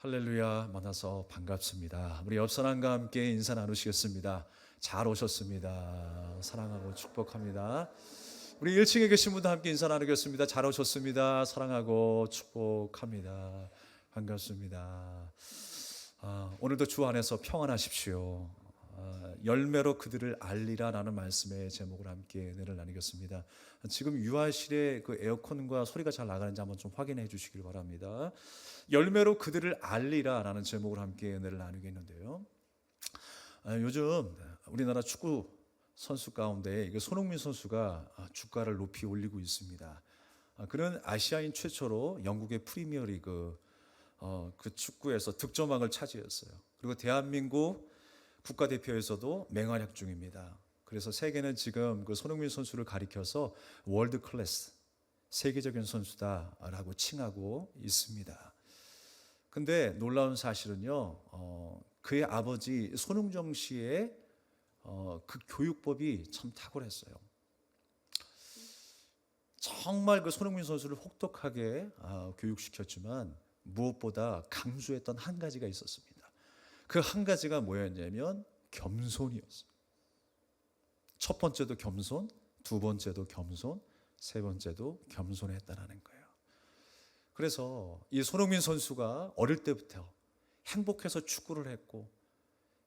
할렐루야, 만나서 반갑습니다. 우리 옆 사람과 함께 인사 나누시겠습니다. 잘 오셨습니다. 사랑하고 축복합니다. 우리 1층에 계신 분도 함께 인사 나누겠습니다. 잘 오셨습니다. 사랑하고 축복합니다. 반갑습니다. 오늘도 주 안에서 평안하십시오. 열매로 그들을 알리라 라는 말씀의 제목을 함께 은혜를 나누겠습니다. 지금 유아실에 그 에어컨과 소리가 잘 나가는지 한번 좀 확인해 주시길 바랍니다. 열매로 그들을 알리라 라는 제목을 함께 은혜를 나누겠는데요. 요즘 우리나라 축구 선수 가운데 손흥민 선수가 주가를 높이 올리고 있습니다. 그는 아시아인 최초로 영국의 프리미어리그 그 축구에서 득점왕을 차지했어요. 그리고 대한민국 국가대표에서도 맹활약 중입니다. 그래서 세계는 지금 그 손흥민 선수를 가리켜서 월드 클래스, 세계적인 선수다라고 칭하고 있습니다. 근데 놀라운 사실은요, 그의 아버지 손흥정 씨의 그 교육법이 참 탁월했어요. 정말 그 손흥민 선수를 혹독하게 교육시켰지만 무엇보다 강조했던 한 가지가 있었습니다. 그 한 가지가 뭐였냐면 겸손이었어요. 첫 번째도 겸손, 두 번째도 겸손, 세 번째도 겸손했다라는 거예요. 그래서 이 손흥민 선수가 어릴 때부터 행복해서 축구를 했고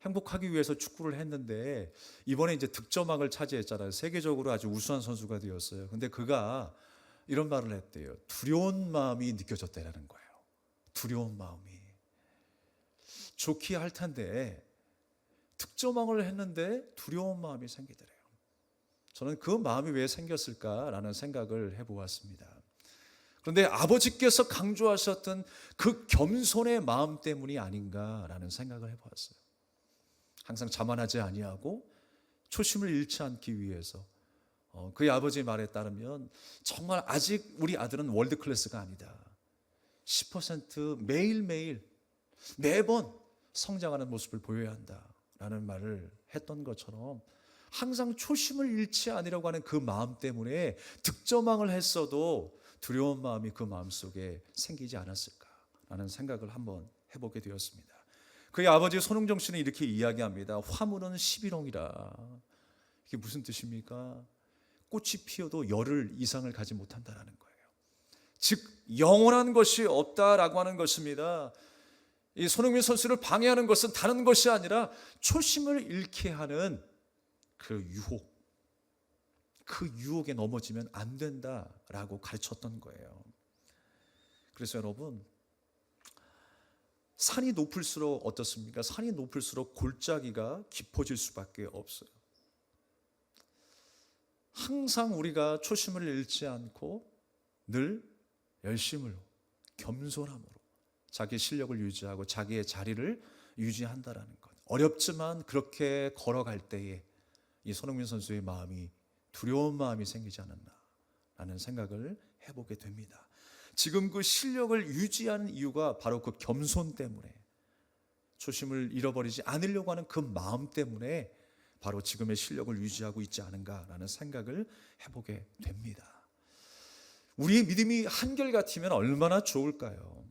행복하기 위해서 축구를 했는데 이번에 이제 득점왕을 차지했잖아요. 세계적으로 아주 우수한 선수가 되었어요. 근데 그가 이런 말을 했대요. 두려운 마음이 느껴졌다라는 거예요. 두려운 마음이. 좋기야 할 텐데 득점왕을 했는데 두려운 마음이 생기더래요. 저는 그 마음이 왜 생겼을까라는 생각을 해보았습니다. 그런데 아버지께서 강조하셨던 그 겸손의 마음 때문이 아닌가라는 생각을 해보았어요. 항상 자만하지 아니하고 초심을 잃지 않기 위해서 그의 아버지의 말에 따르면 정말 아직 우리 아들은 월드 클래스가 아니다. 10% 매일매일 매번 성장하는 모습을 보여야 한다라는 말을 했던 것처럼 항상 초심을 잃지 않으려고 하는 그 마음 때문에 득점왕을 했어도 두려운 마음이 그 마음속에 생기지 않았을까라는 생각을 한번 해보게 되었습니다. 그의 아버지 손흥정 씨는 이렇게 이야기합니다. 화물은 11홍이라. 이게 무슨 뜻입니까? 꽃이 피어도 열흘 이상을 가지 못한다는 거예요. 즉 영원한 것이 없다라고 하는 것입니다. 이 손흥민 선수를 방해하는 것은 다른 것이 아니라 초심을 잃게 하는 그 유혹, 그 유혹에 넘어지면 안 된다라고 가르쳤던 거예요. 그래서 여러분, 산이 높을수록 어떻습니까? 산이 높을수록 골짜기가 깊어질 수밖에 없어요. 항상 우리가 초심을 잃지 않고 늘 열심으로, 겸손함으로 자기 실력을 유지하고 자기의 자리를 유지한다라는 것. 어렵지만 그렇게 걸어갈 때에 이 손흥민 선수의 마음이 두려운 마음이 생기지 않았나라는 생각을 해보게 됩니다. 지금 그 실력을 유지하는 이유가 바로 그 겸손 때문에, 초심을 잃어버리지 않으려고 하는 그 마음 때문에 바로 지금의 실력을 유지하고 있지 않은가라는 생각을 해보게 됩니다. 우리의 믿음이 한결같으면 얼마나 좋을까요?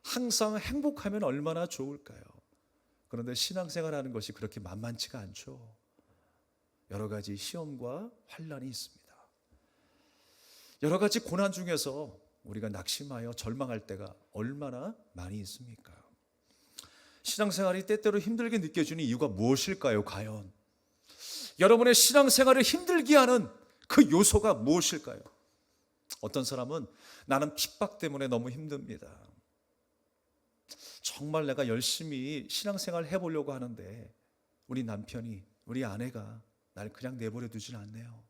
항상 행복하면 얼마나 좋을까요? 그런데 신앙생활하는 것이 그렇게 만만치가 않죠. 여러 가지 시험과 환난이 있습니다. 여러 가지 고난 중에서 우리가 낙심하여 절망할 때가 얼마나 많이 있습니까? 신앙생활이 때때로 힘들게 느껴지는 이유가 무엇일까요? 과연 여러분의 신앙생활을 힘들게 하는 그 요소가 무엇일까요? 어떤 사람은 나는 핍박 때문에 너무 힘듭니다. 정말 내가 열심히 신앙생활 해보려고 하는데 우리 남편이, 우리 아내가 날 그냥 내버려 두질 않네요.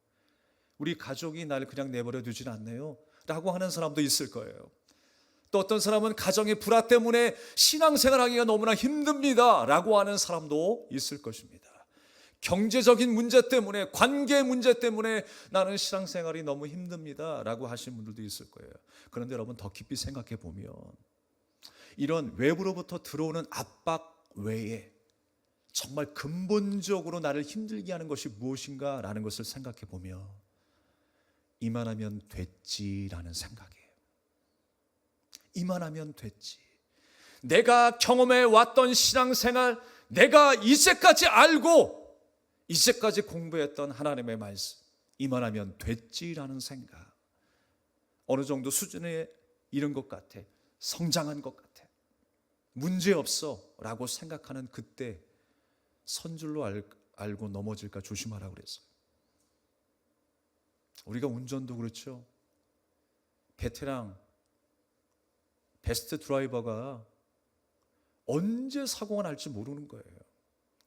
우리 가족이 날 그냥 내버려 두질 않네요 라고 하는 사람도 있을 거예요. 또 어떤 사람은 가정의 불화 때문에 신앙생활하기가 너무나 힘듭니다 라고 하는 사람도 있을 것입니다. 경제적인 문제 때문에, 관계 문제 때문에 나는 신앙생활이 너무 힘듭니다 라고 하시는 분들도 있을 거예요. 그런데 여러분, 더 깊이 생각해 보면 이런 외부로부터 들어오는 압박 외에 정말 근본적으로 나를 힘들게 하는 것이 무엇인가라는 것을 생각해 보면 이만하면 됐지라는 생각이에요. 이만하면 됐지. 내가 경험해 왔던 신앙생활, 내가 이제까지 알고 이제까지 공부했던 하나님의 말씀, 이만하면 됐지라는 생각. 어느 정도 수준에 이른 것 같아. 성장한 것 같아. 문제없어 라고 생각하는 그때 선줄로 알고 넘어질까 조심하라고 그랬어요. 우리가 운전도 그렇죠. 베테랑 베스트 드라이버가 언제 사고가 날지 모르는 거예요.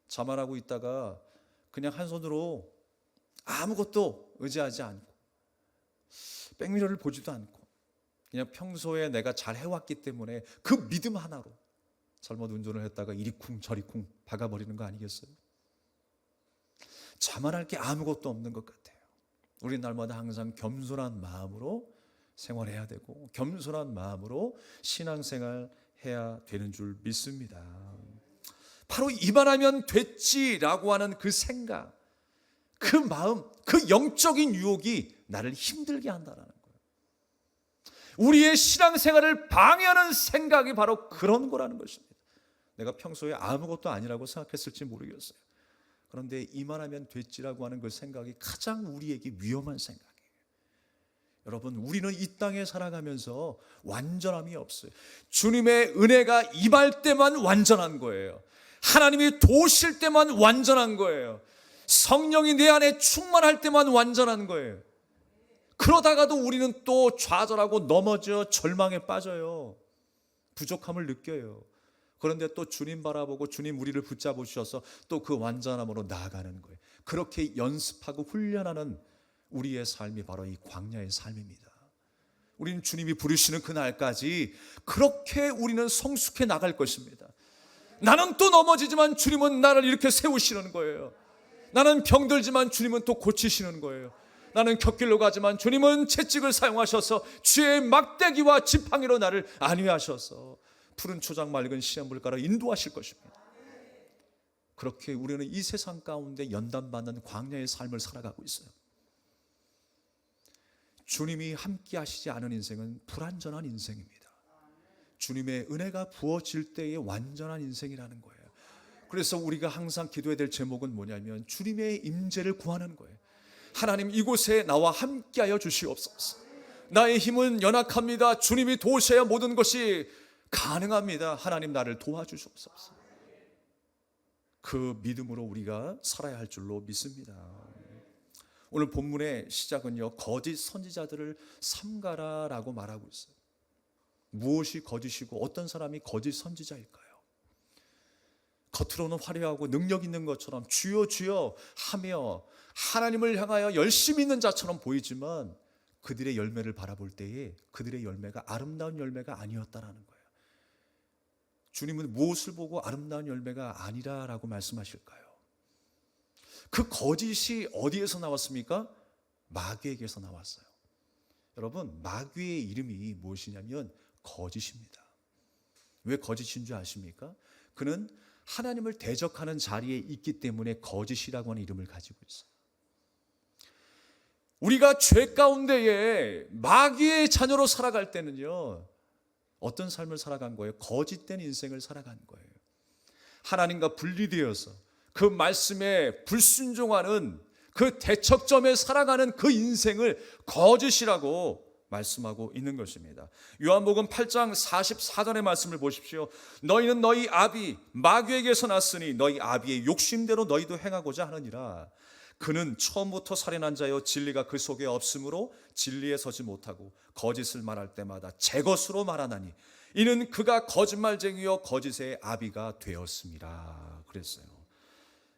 자만하고 있다가 그냥 한 손으로 아무것도 의지하지 않고 백미러를 보지도 않고 그냥 평소에 내가 잘 해왔기 때문에 그 믿음 하나로 잘못 운전을 했다가 이리쿵 저리쿵 박아버리는 거 아니겠어요? 자만할 게 아무것도 없는 것 같아요. 우리 날마다 항상 겸손한 마음으로 생활해야 되고 겸손한 마음으로 신앙생활 해야 되는 줄 믿습니다. 바로 이만하면 됐지라고 하는 그 생각, 그 마음, 그 영적인 유혹이 나를 힘들게 한다는 거예요. 우리의 신앙생활을 방해하는 생각이 바로 그런 거라는 것입니다. 내가 평소에 아무것도 아니라고 생각했을지 모르겠어요. 그런데 이만하면 됐지라고 하는 그 생각이 가장 우리에게 위험한 생각이에요. 여러분, 우리는 이 땅에 살아가면서 완전함이 없어요. 주님의 은혜가 임할 때만 완전한 거예요. 하나님이 도우실 때만 완전한 거예요. 성령이 내 안에 충만할 때만 완전한 거예요. 그러다가도 우리는 또 좌절하고 넘어져 절망에 빠져요. 부족함을 느껴요. 그런데 또 주님 바라보고 주님 우리를 붙잡으셔서 또 그 완전함으로 나아가는 거예요. 그렇게 연습하고 훈련하는 우리의 삶이 바로 이 광야의 삶입니다. 우리는 주님이 부르시는 그날까지 그렇게 우리는 성숙해 나갈 것입니다. 나는 또 넘어지지만 주님은 나를 이렇게 세우시는 거예요. 나는 병들지만 주님은 또 고치시는 거예요. 나는 곁길로 가지만 주님은 채찍을 사용하셔서 쥐의 막대기와 지팡이로 나를 안위하셔서 푸른 초장 맑은 시냇 물가로 인도하실 것입니다. 그렇게 우리는 이 세상 가운데 연단받는 광야의 삶을 살아가고 있어요. 주님이 함께 하시지 않은 인생은 불완전한 인생입니다. 주님의 은혜가 부어질 때의 완전한 인생이라는 거예요. 그래서 우리가 항상 기도해야 될 제목은 뭐냐면 주님의 임재를 구하는 거예요. 하나님, 이곳에 나와 함께하여 주시옵소서. 나의 힘은 연약합니다. 주님이 도우셔야 모든 것이 가능합니다. 하나님, 나를 도와주시옵소서. 그 믿음으로 우리가 살아야 할 줄로 믿습니다. 오늘 본문의 시작은요, 거짓 선지자들을 삼가라라고 말하고 있어요. 무엇이 거짓이고 어떤 사람이 거짓 선지자일까요? 겉으로는 화려하고 능력 있는 것처럼 주여 주여 하며 하나님을 향하여 열심히 있는 자처럼 보이지만 그들의 열매를 바라볼 때에 그들의 열매가 아름다운 열매가 아니었다라는 거예요. 주님은 무엇을 보고 아름다운 열매가 아니라라고 말씀하실까요? 그 거짓이 어디에서 나왔습니까? 마귀에게서 나왔어요. 여러분, 마귀의 이름이 무엇이냐면 거짓입니다. 왜 거짓인 줄 아십니까? 그는 하나님을 대적하는 자리에 있기 때문에 거짓이라고 하는 이름을 가지고 있어요. 우리가 죄 가운데에 마귀의 자녀로 살아갈 때는요, 어떤 삶을 살아간 거예요? 거짓된 인생을 살아간 거예요. 하나님과 분리되어서 그 말씀에 불순종하는 그 대척점에 살아가는 그 인생을 거짓이라고 말씀하고 있는 것입니다. 요한복음 8장 44절의 말씀을 보십시오. 너희는 너희 아비 마귀에게서 났으니 너희 아비의 욕심대로 너희도 행하고자 하느니라. 그는 처음부터 살인한 자여 진리가 그 속에 없으므로 진리에 서지 못하고 거짓을 말할 때마다 제 것으로 말하나니 이는 그가 거짓말쟁이요 거짓의 아비가 되었습니다. 그랬어요.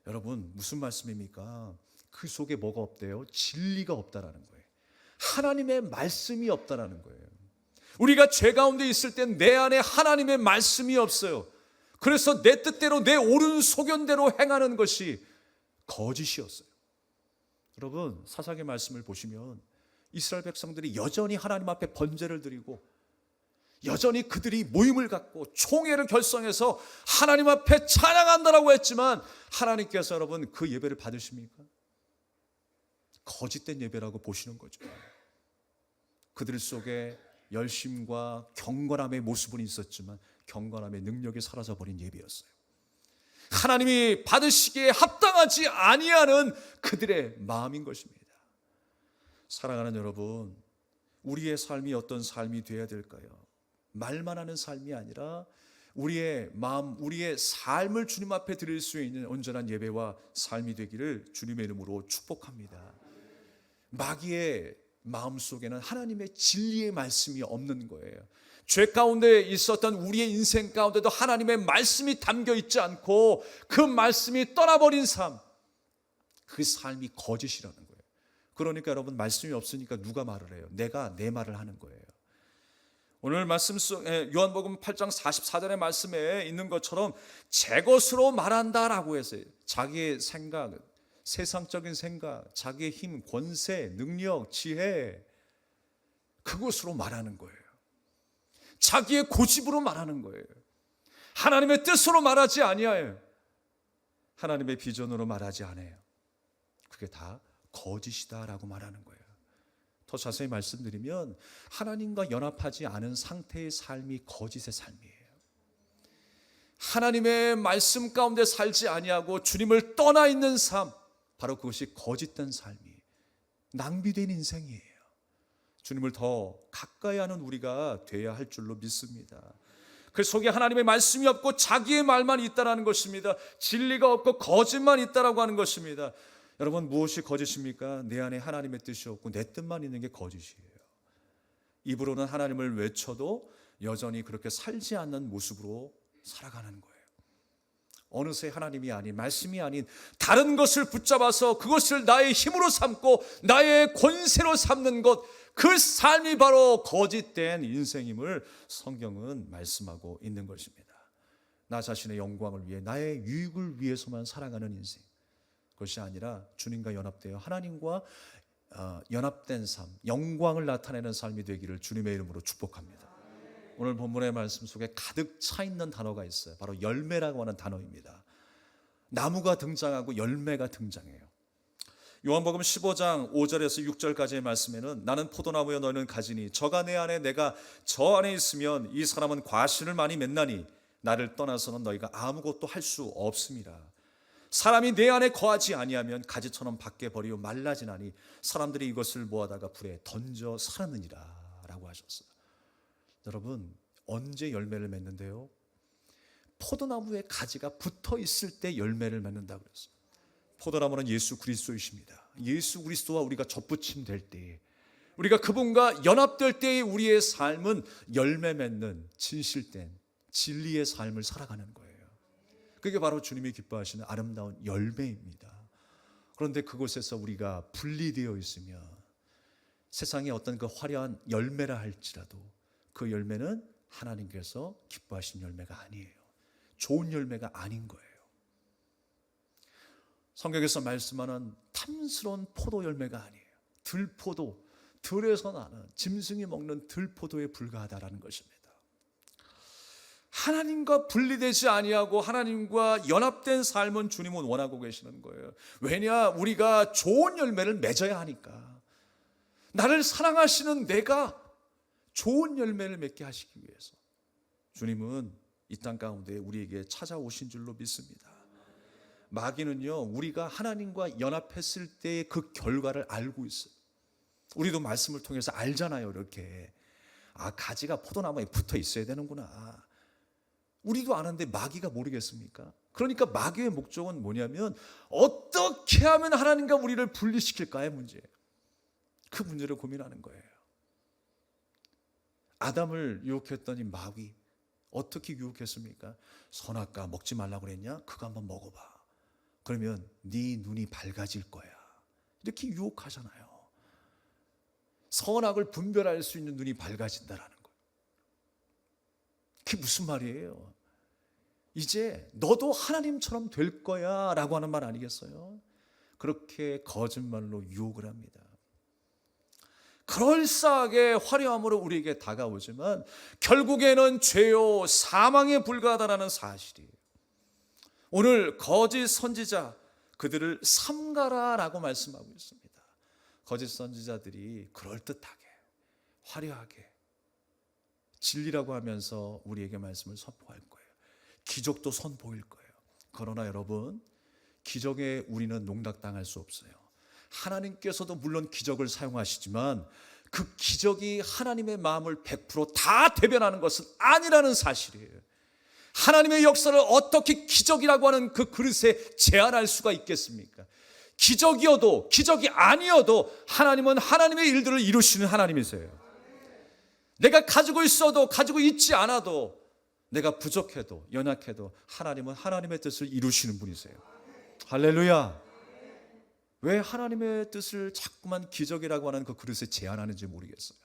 여러분, 무슨 말씀입니까? 그 속에 뭐가 없대요? 진리가 없다라는 거예요. 하나님의 말씀이 없다라는 거예요. 우리가 죄 가운데 있을 땐 내 안에 하나님의 말씀이 없어요. 그래서 내 뜻대로 내 옳은 소견대로 행하는 것이 거짓이었어요. 여러분, 사사기 말씀을 보시면 이스라엘 백성들이 여전히 하나님 앞에 번제를 드리고 여전히 그들이 모임을 갖고 총회를 결성해서 하나님 앞에 찬양한다라고 했지만 하나님께서 여러분 그 예배를 받으십니까? 거짓된 예배라고 보시는 거죠. 그들 속에 열심과 경건함의 모습은 있었지만 경건함의 능력이 사라져버린 예배였어요. 하나님이 받으시기에 합당하지 아니하는 그들의 마음인 것입니다. 사랑하는 여러분, 우리의 삶이 어떤 삶이 되어야 될까요? 말만 하는 삶이 아니라 우리의 마음, 우리의 삶을 주님 앞에 드릴 수 있는 온전한 예배와 삶이 되기를 주님의 이름으로 축복합니다. 마귀의 마음속에는 하나님의 진리의 말씀이 없는 거예요. 죄 가운데 있었던 우리의 인생 가운데도 하나님의 말씀이 담겨 있지 않고 그 말씀이 떠나버린 삶, 그 삶이 거짓이라는 거예요. 그러니까 여러분, 말씀이 없으니까 누가 말을 해요? 내가 내 말을 하는 거예요. 오늘 말씀 속에 요한복음 8장 44절의 말씀에 있는 것처럼 제 것으로 말한다라고 했어요. 자기의 생각, 세상적인 생각, 자기의 힘, 권세, 능력, 지혜, 그것으로 말하는 거예요. 자기의 고집으로 말하는 거예요. 하나님의 뜻으로 말하지 아니하여요. 하나님의 비전으로 말하지 않아요. 그게 다 거짓이다라고 말하는 거예요. 더 자세히 말씀드리면 하나님과 연합하지 않은 상태의 삶이 거짓의 삶이에요. 하나님의 말씀 가운데 살지 아니하고 주님을 떠나 있는 삶, 바로 그것이 거짓된 삶이에요. 낭비된 인생이에요. 주님을 더 가까이 하는 우리가 돼야 할 줄로 믿습니다. 그 속에 하나님의 말씀이 없고 자기의 말만 있다라는 것입니다. 진리가 없고 거짓만 있다라고 하는 것입니다. 여러분, 무엇이 거짓입니까? 내 안에 하나님의 뜻이 없고 내 뜻만 있는 게 거짓이에요. 입으로는 하나님을 외쳐도 여전히 그렇게 살지 않는 모습으로 살아가는 거예요. 어느새 하나님이 아닌, 말씀이 아닌 다른 것을 붙잡아서 그것을 나의 힘으로 삼고 나의 권세로 삼는 것, 그 삶이 바로 거짓된 인생임을 성경은 말씀하고 있는 것입니다. 나 자신의 영광을 위해, 나의 유익을 위해서만 살아가는 인생, 그것이 아니라 주님과 연합되어 하나님과 연합된 삶, 영광을 나타내는 삶이 되기를 주님의 이름으로 축복합니다. 오늘 본문의 말씀 속에 가득 차 있는 단어가 있어요. 바로 열매라고 하는 단어입니다. 나무가 등장하고 열매가 등장해요. 요한복음 15장 5절에서 6절까지의 말씀에는 나는 포도나무여 너희는 가지니 저가 내 안에 내가 저 안에 있으면 이 사람은 과실을 많이 맺나니 나를 떠나서는 너희가 아무것도 할 수 없음이라. 사람이 내 안에 거하지 아니하면 가지처럼 밖에 버리고 말라지나니 사람들이 이것을 모아다가 불에 던져 살았느니라 라고 하셨어요. 여러분, 언제 열매를 맺는데요? 포도나무에 가지가 붙어 있을 때 열매를 맺는다고 그랬어요. 포도나무는 예수 그리스도이십니다. 예수 그리스도와 우리가 접붙임 될 때, 우리가 그분과 연합될 때의 우리의 삶은 열매 맺는 진실된 진리의 삶을 살아가는 거예요. 그게 바로 주님이 기뻐하시는 아름다운 열매입니다. 그런데 그곳에서 우리가 분리되어 있으면 세상에 어떤 그 화려한 열매라 할지라도 그 열매는 하나님께서 기뻐하신 열매가 아니에요. 좋은 열매가 아닌 거예요. 성경에서 말씀하는 탐스러운 포도 열매가 아니에요. 들포도, 들에서 나는 짐승이 먹는 들포도에 불과하다라는 것입니다. 하나님과 분리되지 아니하고 하나님과 연합된 삶은 주님은 원하고 계시는 거예요. 왜냐? 우리가 좋은 열매를 맺어야 하니까. 나를 사랑하시는 내가 좋은 열매를 맺게 하시기 위해서 주님은 이 땅 가운데 우리에게 찾아오신 줄로 믿습니다. 마귀는요, 우리가 하나님과 연합했을 때의 그 결과를 알고 있어요. 우리도 말씀을 통해서 알잖아요. 이렇게 가지가 포도나무에 붙어 있어야 되는구나. 우리도 아는데 마귀가 모르겠습니까? 그러니까 마귀의 목적은 뭐냐면 어떻게 하면 하나님과 우리를 분리시킬까의 문제예요. 그 문제를 고민하는 거예요. 아담을 유혹했더니 마귀 어떻게 유혹했습니까? 선악과 먹지 말라고 그랬냐? 그거 한번 먹어봐. 그러면 네 눈이 밝아질 거야. 이렇게 유혹하잖아요. 선악을 분별할 수 있는 눈이 밝아진다라는 거예요. 그게 무슨 말이에요? 이제 너도 하나님처럼 될 거야 라고 하는 말 아니겠어요? 그렇게 거짓말로 유혹을 합니다. 그럴싸하게 화려함으로 우리에게 다가오지만 결국에는 죄요 사망에 불과하다는 사실이에요. 오늘 거짓 선지자, 그들을 삼가라라고 말씀하고 있습니다. 거짓 선지자들이 그럴듯하게, 화려하게, 진리라고 하면서 우리에게 말씀을 선포할 거예요. 기적도 선보일 거예요. 그러나 여러분, 기적에 우리는 농락당할 수 없어요. 하나님께서도 물론 기적을 사용하시지만 그 기적이 하나님의 마음을 100%다 대변하는 것은 아니라는 사실이에요. 하나님의 역사를 어떻게 기적이라고 하는 그 그릇에 제한할 수가 있겠습니까? 기적이어도 기적이 아니어도 하나님은 하나님의 일들을 이루시는 하나님이세요. 내가 가지고 있어도 가지고 있지 않아도, 내가 부족해도 연약해도 하나님은 하나님의 뜻을 이루시는 분이세요. 할렐루야. 왜 하나님의 뜻을 자꾸만 기적이라고 하는 그 그릇에 제한하는지 모르겠어요.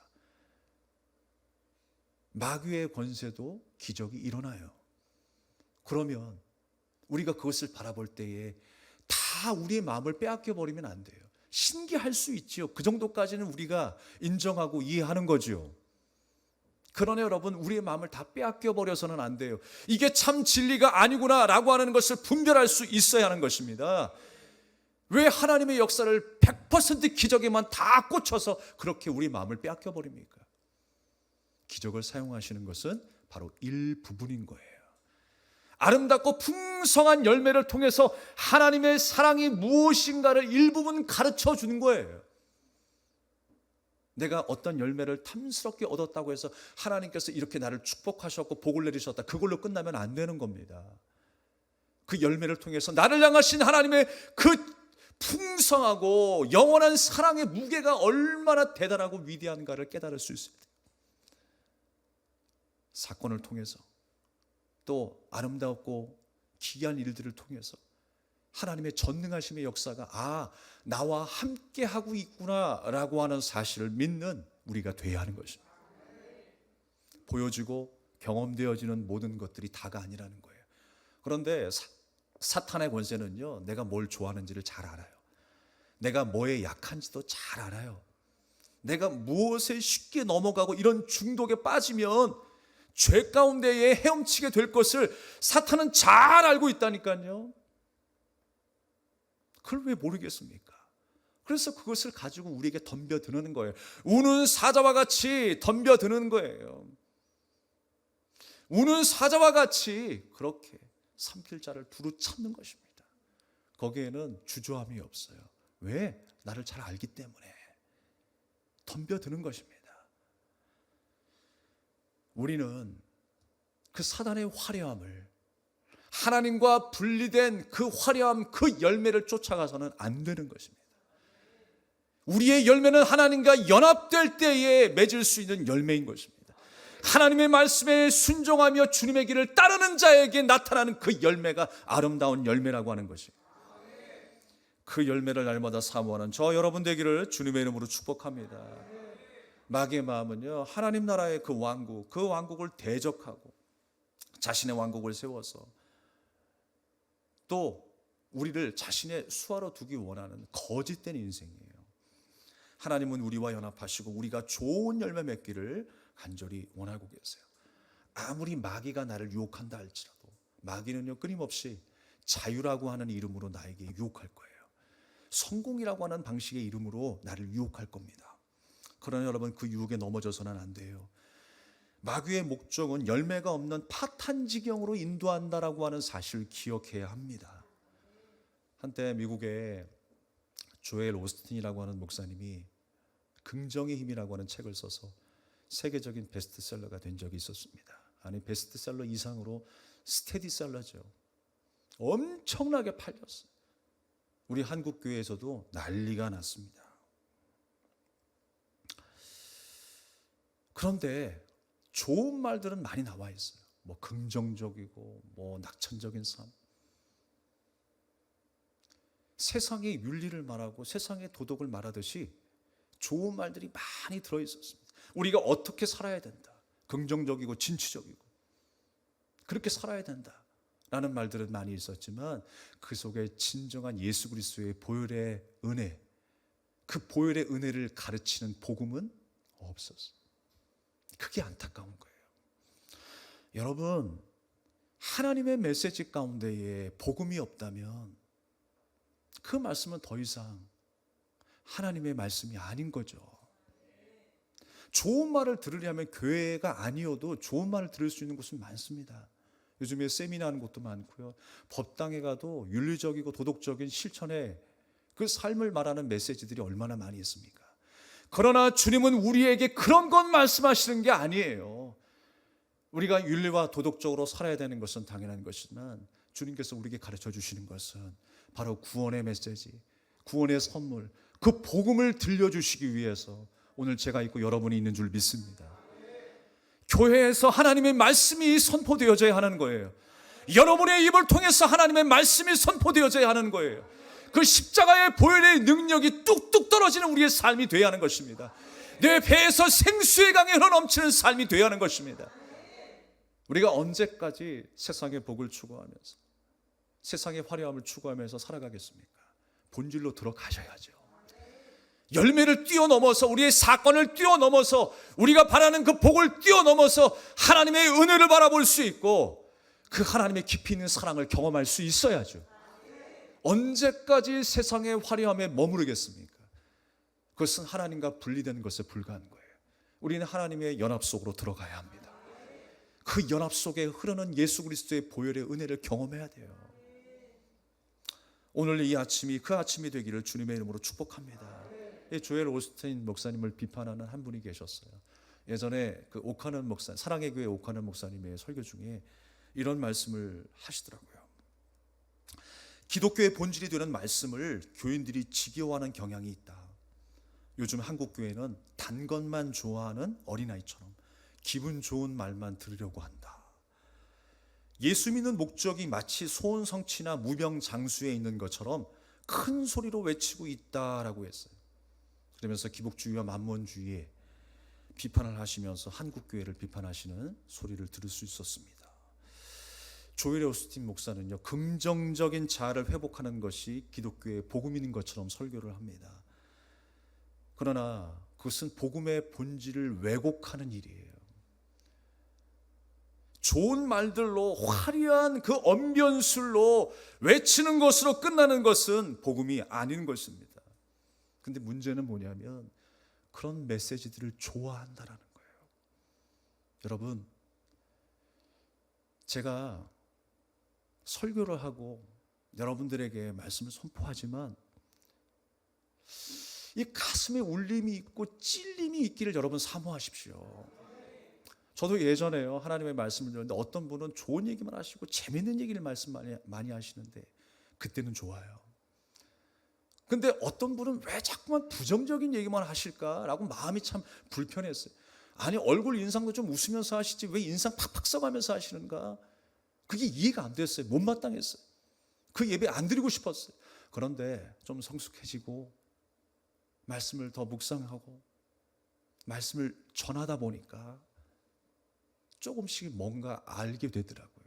마귀의 권세도 기적이 일어나요. 그러면 우리가 그것을 바라볼 때에 다 우리의 마음을 빼앗겨 버리면 안 돼요. 신기할 수 있지요. 그 정도까지는 우리가 인정하고 이해하는 거죠. 그러나 여러분, 우리의 마음을 다 빼앗겨 버려서는 안 돼요. 이게 참 진리가 아니구나 라고 하는 것을 분별할 수 있어야 하는 것입니다. 왜 하나님의 역사를 100% 기적에만 다 꽂혀서 그렇게 우리 마음을 빼앗겨 버립니까? 기적을 사용하시는 것은 바로 일부분인 거예요. 아름답고 풍성한 열매를 통해서 하나님의 사랑이 무엇인가를 일부분 가르쳐 주는 거예요. 내가 어떤 열매를 탐스럽게 얻었다고 해서 하나님께서 이렇게 나를 축복하셨고 복을 내리셨다, 그걸로 끝나면 안 되는 겁니다. 그 열매를 통해서 나를 향하신 하나님의 그 풍성하고 영원한 사랑의 무게가 얼마나 대단하고 위대한가를 깨달을 수 있습니다. 사건을 통해서, 또 아름답고 기이한 일들을 통해서 하나님의 전능하심의 역사가 나와 함께 하고 있구나라고 하는 사실을 믿는 우리가 돼야 하는 것입니다. 보여지고 경험되어지는 모든 것들이 다가 아니라는 거예요. 그런데 사탄의 권세는요, 내가 뭘 좋아하는지를 잘 알아요. 내가 뭐에 약한지도 잘 알아요. 내가 무엇에 쉽게 넘어가고 이런 중독에 빠지면 죄 가운데에 헤엄치게 될 것을 사탄은 잘 알고 있다니까요. 그걸 왜 모르겠습니까? 그래서 그것을 가지고 우리에게 덤벼드는 거예요. 우는 사자와 같이 덤벼드는 거예요. 우는 사자와 같이 그렇게 삼킬 자를 두루 찾는 것입니다. 거기에는 주저함이 없어요. 왜? 나를 잘 알기 때문에 덤벼드는 것입니다. 우리는 그 사단의 화려함을, 하나님과 분리된 그 화려함, 그 열매를 쫓아가서는 안 되는 것입니다. 우리의 열매는 하나님과 연합될 때에 맺을 수 있는 열매인 것입니다. 하나님의 말씀에 순종하며 주님의 길을 따르는 자에게 나타나는 그 열매가 아름다운 열매라고 하는 것입니다. 그 열매를 날마다 사모하는 저 여러분 되기를 주님의 이름으로 축복합니다. 마귀의 마음은요, 하나님 나라의 그 왕국을 대적하고 자신의 왕국을 세워서 또 우리를 자신의 수하로 두기 원하는 거짓된 인생이에요. 하나님은 우리와 연합하시고 우리가 좋은 열매 맺기를 간절히 원하고 계세요. 아무리 마귀가 나를 유혹한다 할지라도 마귀는요, 끊임없이 자유라고 하는 이름으로 나에게 유혹할 거예요. 성공이라고 하는 방식의 이름으로 나를 유혹할 겁니다. 그러나 여러분, 그 유혹에 넘어져서는 안 돼요. 마귀의 목적은 열매가 없는 파탄지경으로 인도한다라고 하는 사실을 기억해야 합니다. 한때 미국의 조엘 오스틴이라고 하는 목사님이 긍정의 힘이라고 하는 책을 써서 세계적인 베스트셀러가 된 적이 있었습니다. 아니, 베스트셀러 이상으로 스테디셀러죠. 엄청나게 팔렸어요. 우리 한국 교회에서도 난리가 났습니다. 그런데 좋은 말들은 많이 나와 있어요. 뭐 긍정적이고 뭐 낙천적인 삶. 세상의 윤리를 말하고 세상의 도덕을 말하듯이 좋은 말들이 많이 들어 있었습니다. 우리가 어떻게 살아야 된다. 긍정적이고 진취적이고 그렇게 살아야 된다. 라는 말들은 많이 있었지만 그 속에 진정한 예수 그리스도의 보혈의 은혜, 그 보혈의 은혜를 가르치는 복음은 없었어요. 그게 안타까운 거예요. 여러분, 하나님의 메시지 가운데에 복음이 없다면 그 말씀은 더 이상 하나님의 말씀이 아닌 거죠. 좋은 말을 들으려면 교회가 아니어도 좋은 말을 들을 수 있는 곳은 많습니다. 요즘에 세미나 하는 곳도 많고요. 법당에 가도 윤리적이고 도덕적인 실천의 그 삶을 말하는 메시지들이 얼마나 많이 있습니까? 그러나 주님은 우리에게 그런 것 말씀하시는 게 아니에요. 우리가 윤리와 도덕적으로 살아야 되는 것은 당연한 것이지만 주님께서 우리에게 가르쳐 주시는 것은 바로 구원의 메시지, 구원의 선물, 그 복음을 들려주시기 위해서 오늘 제가 있고 여러분이 있는 줄 믿습니다. 교회에서 하나님의 말씀이 선포되어져야 하는 거예요. 여러분의 입을 통해서 하나님의 말씀이 선포되어져야 하는 거예요. 그 십자가의 보혈의 능력이 뚝뚝 떨어지는 우리의 삶이 되어야 하는 것입니다. 내 배에서 생수의 강이 흘러넘치는 삶이 되어야 하는 것입니다. 우리가 언제까지 세상의 복을 추구하면서 세상의 화려함을 추구하면서 살아가겠습니까? 본질로 들어가셔야죠. 열매를 뛰어넘어서 우리의 사건을 뛰어넘어서 우리가 바라는 그 복을 뛰어넘어서 하나님의 은혜를 바라볼 수 있고 그 하나님의 깊이 있는 사랑을 경험할 수 있어야죠. 언제까지 세상의 화려함에 머무르겠습니까? 그것은 하나님과 분리된 것에 불과한 거예요. 우리는 하나님의 연합 속으로 들어가야 합니다. 그 연합 속에 흐르는 예수 그리스도의 보혈의 은혜를 경험해야 돼요. 오늘 이 아침이 그 아침이 되기를 주님의 이름으로 축복합니다. 조엘 오스틴 목사님을 비판하는 한 분이 계셨어요. 예전에 그 오카넌 목사, 사랑의 교회 오카넌 목사님의 설교 중에 이런 말씀을 하시더라고요. 기독교의 본질이 되는 말씀을 교인들이 지겨워하는 경향이 있다. 요즘 한국 교회는 단 것만 좋아하는 어린아이처럼 기분 좋은 말만 들으려고 한다. 예수 믿는 목적이 마치 소원성취나 무병장수에 있는 것처럼 큰 소리로 외치고 있다라고 했어요. 그러면서 기복주의와 만몬주의에 비판을 하시면서 한국 교회를 비판하시는 소리를 들을 수 있었습니다. 조엘 오스틴 목사는요, 긍정적인 자아를 회복하는 것이 기독교의 복음인 것처럼 설교를 합니다. 그러나 그것은 복음의 본질을 왜곡하는 일이에요. 좋은 말들로 화려한 그 언변술로 외치는 것으로 끝나는 것은 복음이 아닌 것입니다. 근데 문제는 뭐냐면 그런 메시지들을 좋아한다라는 거예요. 여러분, 제가 설교를 하고 여러분들에게 말씀을 선포하지만 이 가슴에 울림이 있고 찔림이 있기를 여러분 사모하십시오. 저도 예전에요, 하나님의 말씀을 들었는데 어떤 분은 좋은 얘기만 하시고 재밌는 얘기를 말씀 많이 하시는데 그때는 좋아요. 근데 어떤 분은 왜 자꾸만 부정적인 얘기만 하실까라고 마음이 참 불편했어요. 아니, 얼굴 인상도 좀 웃으면서 하시지 왜 인상 팍팍 써가면서 하시는가? 그게 이해가 안 됐어요. 못마땅했어요. 그 예배 안 드리고 싶었어요. 그런데 좀 성숙해지고 말씀을 더 묵상하고 말씀을 전하다 보니까 조금씩 뭔가 알게 되더라고요.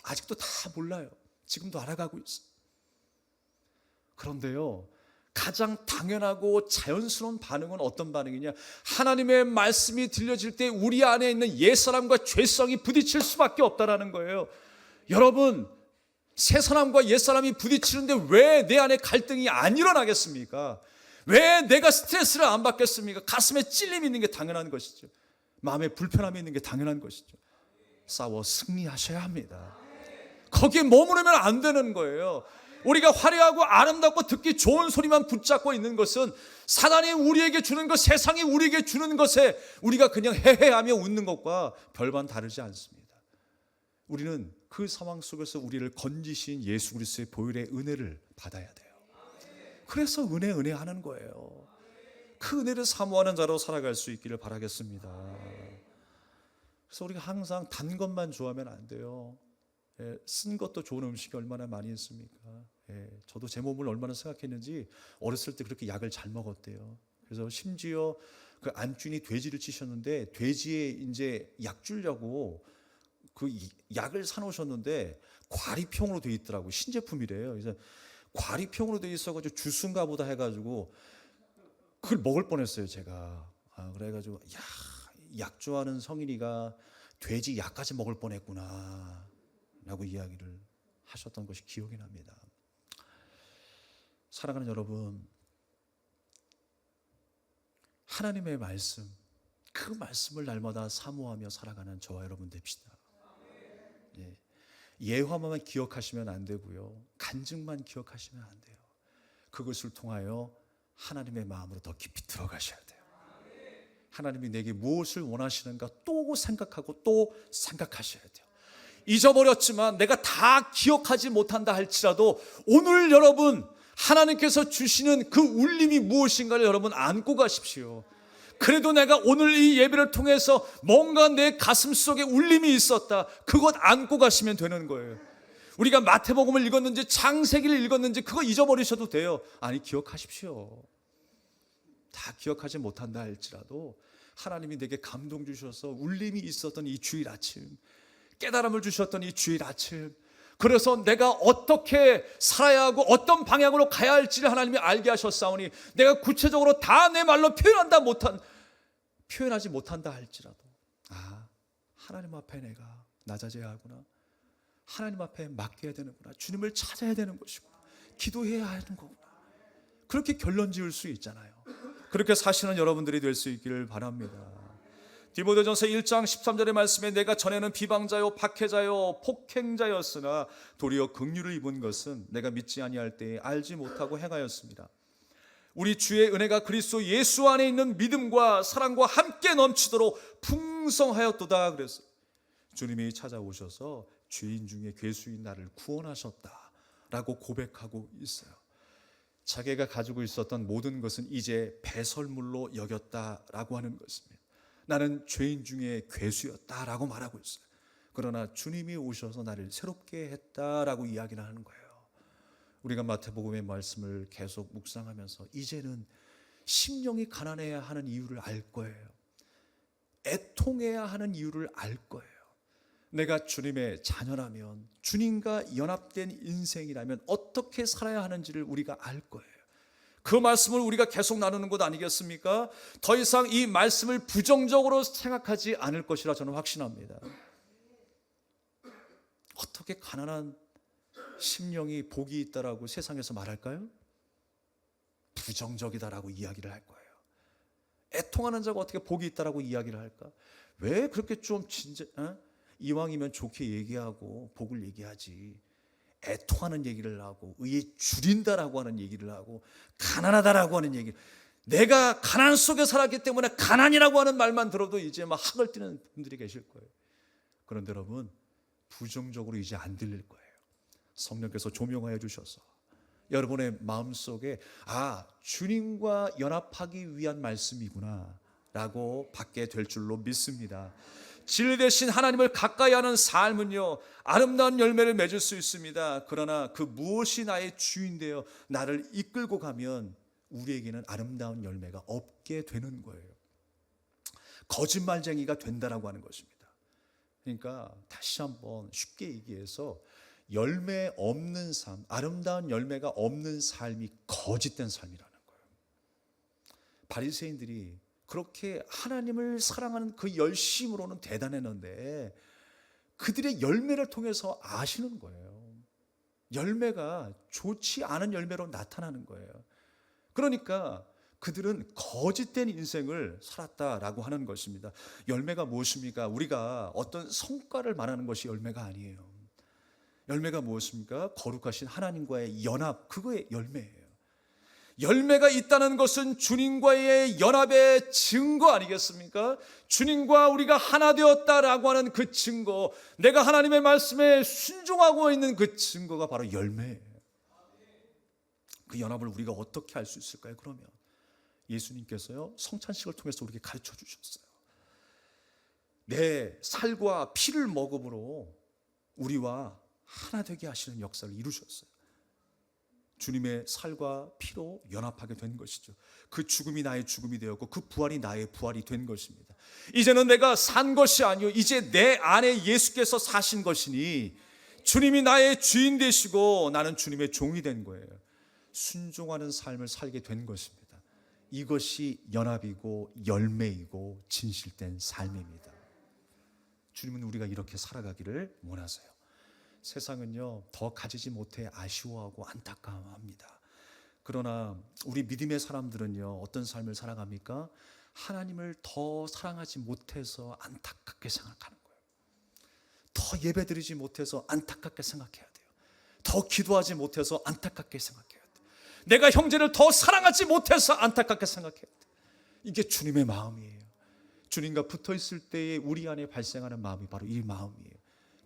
아직도 다 몰라요. 지금도 알아가고 있어요. 그런데요, 가장 당연하고 자연스러운 반응은 어떤 반응이냐? 하나님의 말씀이 들려질 때 우리 안에 있는 옛사람과 죄성이 부딪힐 수밖에 없다는 거예요. 여러분, 새사람과 옛사람이 부딪히는데 왜 내 안에 갈등이 안 일어나겠습니까? 왜 내가 스트레스를 안 받겠습니까? 가슴에 찔림이 있는 게 당연한 것이죠. 마음에 불편함이 있는 게 당연한 것이죠. 싸워 승리하셔야 합니다. 거기에 머무르면 안 되는 거예요. 우리가 화려하고 아름답고 듣기 좋은 소리만 붙잡고 있는 것은 사단이 우리에게 주는 것, 세상이 우리에게 주는 것에 우리가 그냥 헤헤하며 웃는 것과 별반 다르지 않습니다. 우리는 그 상황 속에서 우리를 건지신 예수 그리스도의 보혈의 은혜를 받아야 돼요. 그래서 은혜 하는 거예요. 그 은혜를 사모하는 자로 살아갈 수 있기를 바라겠습니다. 그래서 우리가 항상 단 것만 좋아하면 안 돼요. 쓴 것도 좋은 음식이 얼마나 많이 있습니까? 저도 제 몸을 얼마나 생각했는지 어렸을 때 그렇게 약을 잘 먹었대요. 그래서 심지어 그 안주인이 돼지를 치셨는데 돼지에 이제 약 주려고 그 약을 사놓으셨는데 과리병으로 돼 있더라고요. 신제품이래요. 그래서 과리병으로 돼 있어가지고 주스인가 보다 해가지고 그걸 먹을 뻔했어요, 제가. 그래가지고 약 좋아하는 성인이가 돼지 약까지 먹을 뻔했구나 라고 이야기를 하셨던 것이 기억이 납니다. 사랑하는 여러분, 하나님의 말씀, 그 말씀을 날마다 사모하며 살아가는 저와 여러분 됩시다. 예. 예화만 기억하시면 안 되고요, 간증만 기억하시면 안 돼요. 그것을 통하여 하나님의 마음으로 더 깊이 들어가셔야 돼요. 하나님이 내게 무엇을 원하시는가 또 생각하고 또 생각하셔야 돼요. 잊어버렸지만 내가 다 기억하지 못한다 할지라도 오늘 여러분 하나님께서 주시는 그 울림이 무엇인가를 여러분 안고 가십시오. 그래도 내가 오늘 이 예배를 통해서 뭔가 내 가슴 속에 울림이 있었다, 그것 안고 가시면 되는 거예요. 우리가 마태복음을 읽었는지 창세기를 읽었는지 그거 잊어버리셔도 돼요. 아니, 기억하십시오. 다 기억하지 못한다 할지라도 하나님이 내게 감동 주셔서 울림이 있었던 이 주일 아침, 깨달음을 주셨던 이 주일 아침, 그래서 내가 어떻게 살아야 하고 어떤 방향으로 가야 할지를 하나님이 알게 하셨사오니 내가 구체적으로 다 내 말로 표현하지 못한다 할지라도 하나님 앞에 내가 낮아져야 하구나, 하나님 앞에 맡겨야 되는구나, 주님을 찾아야 되는 것이구나, 기도해야 하는 거구나, 그렇게 결론 지을 수 있잖아요. 그렇게 사시는 여러분들이 될 수 있기를 바랍니다. 디모데전서 1장 13절의 말씀에 내가 전에는 비방자요 박해자요 폭행자였으나 도리어 긍휼을 입은 것은 내가 믿지 아니할 때에 알지 못하고 행하였습니다. 우리 주의 은혜가 그리스도 예수 안에 있는 믿음과 사랑과 함께 넘치도록 풍성하였도다. 그래서 주님이 찾아오셔서 죄인 중에 괴수인 나를 구원하셨다라고 고백하고 있어요. 자기가 가지고 있었던 모든 것은 이제 배설물로 여겼다라고 하는 것입니다. 나는 죄인 중에 괴수였다라고 말하고 있어요. 그러나 주님이 오셔서 나를 새롭게 했다라고 이야기를 하는 거예요. 우리가 마태복음의 말씀을 계속 묵상하면서 이제는 심령이 가난해야 하는 이유를 알 거예요. 애통해야 하는 이유를 알 거예요. 내가 주님의 자녀라면, 주님과 연합된 인생이라면 어떻게 살아야 하는지를 우리가 알 거예요. 그 말씀을 우리가 계속 나누는 것 아니겠습니까? 더 이상 이 말씀을 부정적으로 생각하지 않을 것이라 저는 확신합니다. 어떻게 가난한 심령이 복이 있다라고 세상에서 말할까요? 부정적이다라고 이야기를 할 거예요. 애통하는 자가 어떻게 복이 있다라고 이야기를 할까? 왜 그렇게 좀 이왕이면 좋게 얘기하고 복을 얘기하지, 애통하는 얘기를 하고 의에 줄인다라고 하는 얘기를 하고 가난하다라고 하는 얘기, 내가 가난 속에 살았기 때문에 가난이라고 하는 말만 들어도 이제 막 학을 띠는 분들이 계실 거예요. 그런데 여러분, 부정적으로 이제 안 들릴 거예요. 성령께서 조명하여 주셔서 여러분의 마음속에 주님과 연합하기 위한 말씀이구나 라고 받게 될 줄로 믿습니다. 진리 대신 하나님을 가까이 하는 삶은요, 아름다운 열매를 맺을 수 있습니다. 그러나 그 무엇이 나의 주인되어 나를 이끌고 가면 우리에게는 아름다운 열매가 없게 되는 거예요. 거짓말쟁이가 된다라고 하는 것입니다. 그러니까 다시 한번 쉽게 얘기해서 열매 없는 삶, 아름다운 열매가 없는 삶이 거짓된 삶이라는 거예요. 바리새인들이 그렇게 하나님을 사랑하는 그 열심으로는 대단했는데 그들의 열매를 통해서 아시는 거예요. 열매가 좋지 않은 열매로 나타나는 거예요. 그러니까 그들은 거짓된 인생을 살았다라고 하는 것입니다. 열매가 무엇입니까? 우리가 어떤 성과를 말하는 것이 열매가 아니에요. 열매가 무엇입니까? 거룩하신 하나님과의 연합, 그거의 열매예요. 열매가 있다는 것은 주님과의 연합의 증거 아니겠습니까? 주님과 우리가 하나 되었다라고 하는 그 증거, 내가 하나님의 말씀에 순종하고 있는 그 증거가 바로 열매예요. 그 연합을 우리가 어떻게 할 수 있을까요? 그러면 예수님께서요, 성찬식을 통해서 우리에게 가르쳐 주셨어요. 내 살과 피를 먹음으로 우리와 하나 되게 하시는 역사를 이루셨어요. 주님의 살과 피로 연합하게 된 것이죠. 그 죽음이 나의 죽음이 되었고 그 부활이 나의 부활이 된 것입니다. 이제는 내가 산 것이 아니요, 이제 내 안에 예수께서 사신 것이니 주님이 나의 주인 되시고 나는 주님의 종이 된 거예요. 순종하는 삶을 살게 된 것입니다. 이것이 연합이고 열매이고 진실된 삶입니다. 주님은 우리가 이렇게 살아가기를 원하세요. 세상은요, 더 가지지 못해 아쉬워하고 안타까워합니다. 그러나 우리 믿음의 사람들은요, 어떤 삶을 살아갑니까? 하나님을 더 사랑하지 못해서 안타깝게 생각하는 거예요. 더 예배드리지 못해서 안타깝게 생각해야 돼요. 더 기도하지 못해서 안타깝게 생각해야 돼요. 내가 형제를 더 사랑하지 못해서 안타깝게 생각해야 돼요. 이게 주님의 마음이에요. 주님과 붙어 있을 때에 우리 안에 발생하는 마음이 바로 이 마음이에요.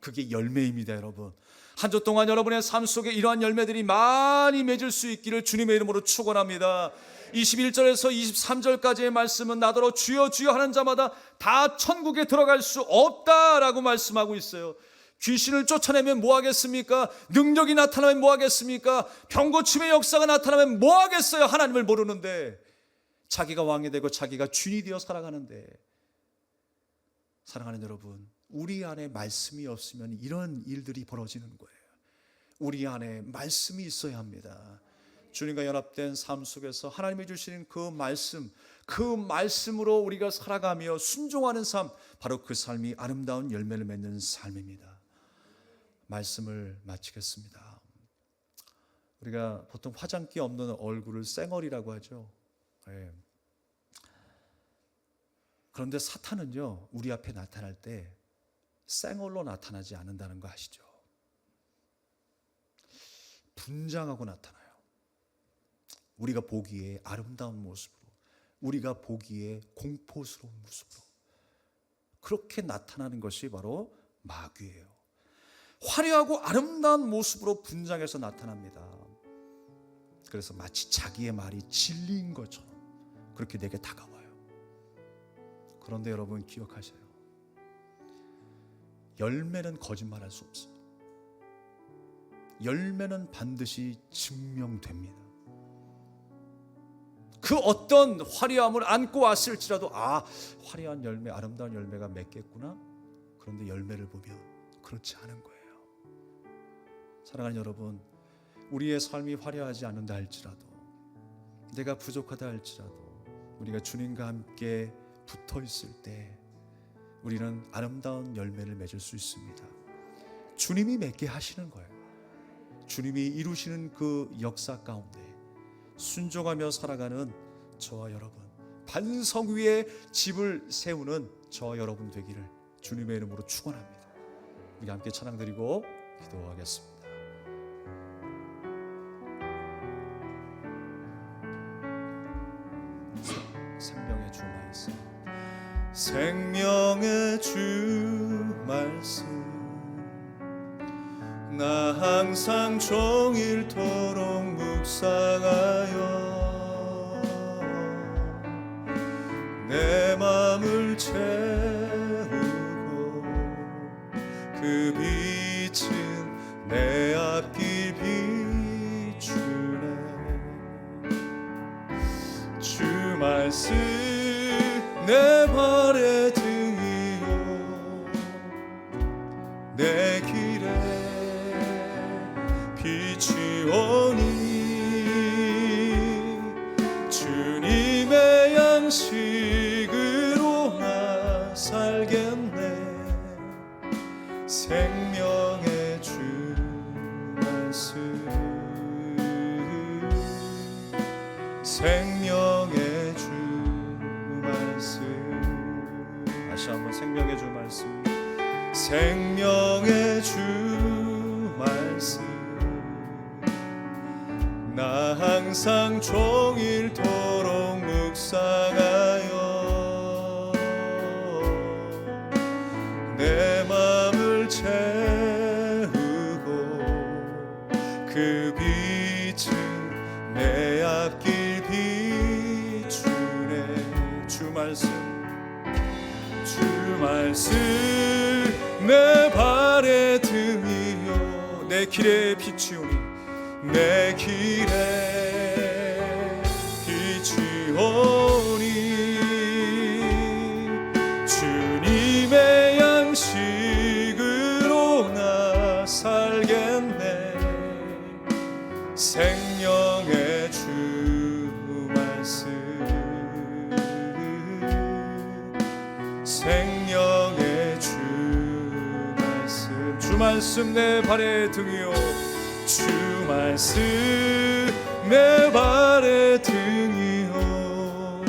그게 열매입니다, 여러분. 한 주 동안 여러분의 삶 속에 이러한 열매들이 많이 맺을 수 있기를 주님의 이름으로 축원합니다. 21절에서 23절까지의 말씀은 나더러 주여 주여 하는 자마다 다 천국에 들어갈 수 없다라고 말씀하고 있어요. 귀신을 쫓아내면 뭐 하겠습니까? 능력이 나타나면 뭐 하겠습니까? 병고침의 역사가 나타나면 뭐 하겠어요? 하나님을 모르는데, 자기가 왕이 되고 자기가 주인이 되어 살아가는데. 사랑하는 여러분, 우리 안에 말씀이 없으면 이런 일들이 벌어지는 거예요. 우리 안에 말씀이 있어야 합니다. 주님과 연합된 삶 속에서 하나님이 주시는 그 말씀, 그 말씀으로 우리가 살아가며 순종하는 삶, 바로 그 삶이 아름다운 열매를 맺는 삶입니다. 말씀을 마치겠습니다. 우리가 보통 화장기 없는 얼굴을 쌩얼이라고 하죠. 네. 그런데 사탄은요, 우리 앞에 나타날 때 쌩얼로 나타나지 않는다는 거 아시죠? 분장하고 나타나요. 우리가 보기에 아름다운 모습으로, 우리가 보기에 공포스러운 모습으로 그렇게 나타나는 것이 바로 마귀예요. 화려하고 아름다운 모습으로 분장해서 나타납니다. 그래서 마치 자기의 말이 진리인 것처럼 그렇게 내게 다가와요. 그런데 여러분 기억하세요. 열매는 거짓말할 수 없어요. 열매는 반드시 증명됩니다. 그 어떤 화려함을 안고 왔을지라도 화려한 열매, 아름다운 열매가 맺겠구나. 그런데 열매를 보면 그렇지 않은 거예요. 사랑하는 여러분, 우리의 삶이 화려하지 않는다 할지라도, 내가 부족하다 할지라도, 우리가 주님과 함께 붙어 있을 때 우리는 아름다운 열매를 맺을 수 있습니다. 주님이 맺게 하시는 거예요. 주님이 이루시는 그 역사 가운데 순종하며 살아가는 저와 여러분, 반석 위에 집을 세우는 저와 여러분 되기를 주님의 이름으로 축원합니다. 우리 함께 찬양 드리고 기도하겠습니다. 생명의 주 말씀, 생명의 주 말씀, 나 항상 종일토록 묵상하여 내 맘을 채우고 그 빛은 내 앞길 비추네. 주 말씀 내 발의 등이요 내 길에 빛이오니 주님의 양식으로 나 살겠네. 생명의 주 말씀, 생명의 주 말씀. 다시 한번 생명의 주 말씀, 생명의 주 말씀, 나 항상 종일토록 묵상하여 내 맘을 채우고 그 빛은 내 앞길 비추네. 주 말씀, 주 말씀 내 발의 등이요 내 길에 빛이오니 내 길에 빛이오니 주님의 양식으로 나 살겠네. 생명의 주 말씀, 생명의 주 말씀, 주 말씀 내 발의 등이요 주 말씀 내 발의 등이요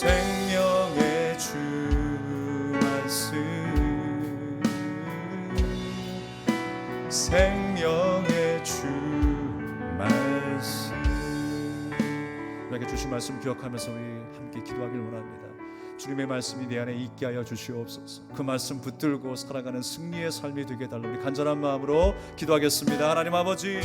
생명의 주 말씀, 생명의 주 말씀. 우리에게 주신 말씀 기억하면서 우리 함께 기도하길 원합니다. 주님의 말씀이 내 안에 있게 하여 주시옵소서. 그 말씀 붙들고 살아가는 승리의 삶이 되게 해달라. 우리 간절한 마음으로 기도하겠습니다. 하나님 아버지,